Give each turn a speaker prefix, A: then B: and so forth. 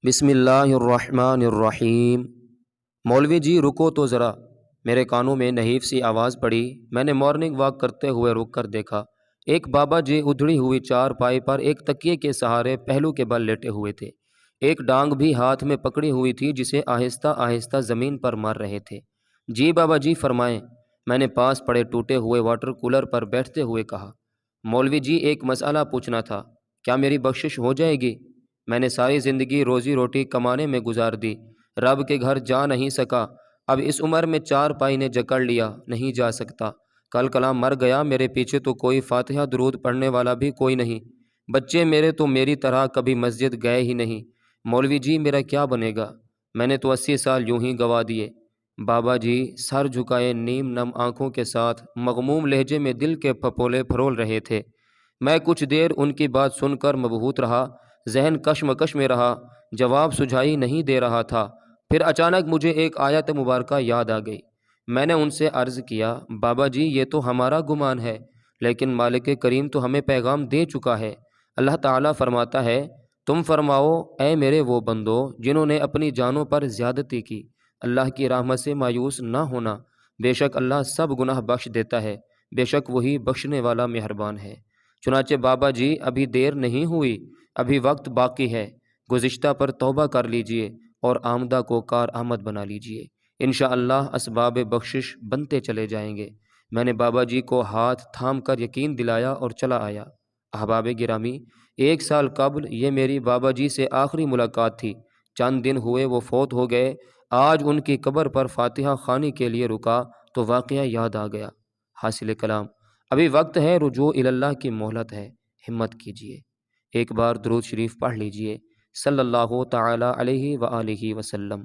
A: بسم اللہ الرحمن الرحیم۔ مولوی جی رکو تو ذرا، میرے کانوں میں نحیف سی آواز پڑی۔ میں نے مارننگ واک کرتے ہوئے رک کر دیکھا۔ ایک بابا جی ادھڑی ہوئی چار پائی پر ایک تکیے کے سہارے پہلو کے بل لیٹے ہوئے تھے۔ ایک ڈانگ بھی ہاتھ میں پکڑی ہوئی تھی جسے آہستہ آہستہ زمین پر مار رہے تھے۔ جی بابا جی فرمائیں، میں نے پاس پڑے ٹوٹے ہوئے واٹر کولر پر بیٹھتے ہوئے کہا۔ مولوی جی ایک مسئلہ پوچھنا تھا، کیا میری بخشش ہو جائے گی؟ میں نے ساری زندگی روزی روٹی کمانے میں گزار دی، رب کے گھر جا نہیں سکا، اب اس عمر میں چار پائی نے جکڑ لیا، نہیں جا سکتا۔ کل کلام مر گیا، میرے پیچھے تو کوئی فاتحہ درود پڑھنے والا بھی کوئی نہیں، بچے میرے تو میری طرح کبھی مسجد گئے ہی نہیں۔ مولوی جی میرا کیا بنے گا؟ میں نے تو 80 سال یوں ہی گوا دیے۔ بابا جی سر جھکائے نیم نم آنکھوں کے ساتھ مغموم لہجے میں دل کے پھپولے پھرول رہے تھے۔ میں کچھ دیر ان کی بات سن کر مبہوت رہا، ذہن کشمکش میں رہا، جواب سجھائی نہیں دے رہا تھا۔ پھر اچانک مجھے ایک آیت مبارکہ یاد آ گئی۔ میں نے ان سے عرض کیا، بابا جی یہ تو ہمارا گمان ہے، لیکن مالک کریم تو ہمیں پیغام دے چکا ہے۔ اللہ تعالیٰ فرماتا ہے، تم فرماؤ اے میرے وہ بندو جنہوں نے اپنی جانوں پر زیادتی کی، اللہ کی رحمت سے مایوس نہ ہونا، بے شک اللہ سب گناہ بخش دیتا ہے، بے شک وہی بخشنے والا مہربان ہے۔ چنانچہ بابا جی ابھی دیر نہیں ہوئی، ابھی وقت باقی ہے، گزشتہ پر توبہ کر لیجئے اور آمدہ کو کارآمد بنا لیجئے، انشاءاللہ اسباب بخشش بنتے چلے جائیں گے۔ میں نے بابا جی کو ہاتھ تھام کر یقین دلایا اور چلا آیا۔ احباب گرامی، 1 سال قبل یہ میری بابا جی سے آخری ملاقات تھی۔ چند دن ہوئے وہ فوت ہو گئے۔ آج ان کی قبر پر فاتحہ خوانی کے لیے رکا تو واقعہ یاد آ گیا۔ حاصل کلام، ابھی وقت ہے، رجوع اللہ کی مہلت ہے، ہمت کیجیے۔ ایک بار درود شریف پڑھ لیجئے، صلی اللہ تعالی علیہ وآلہ وسلم۔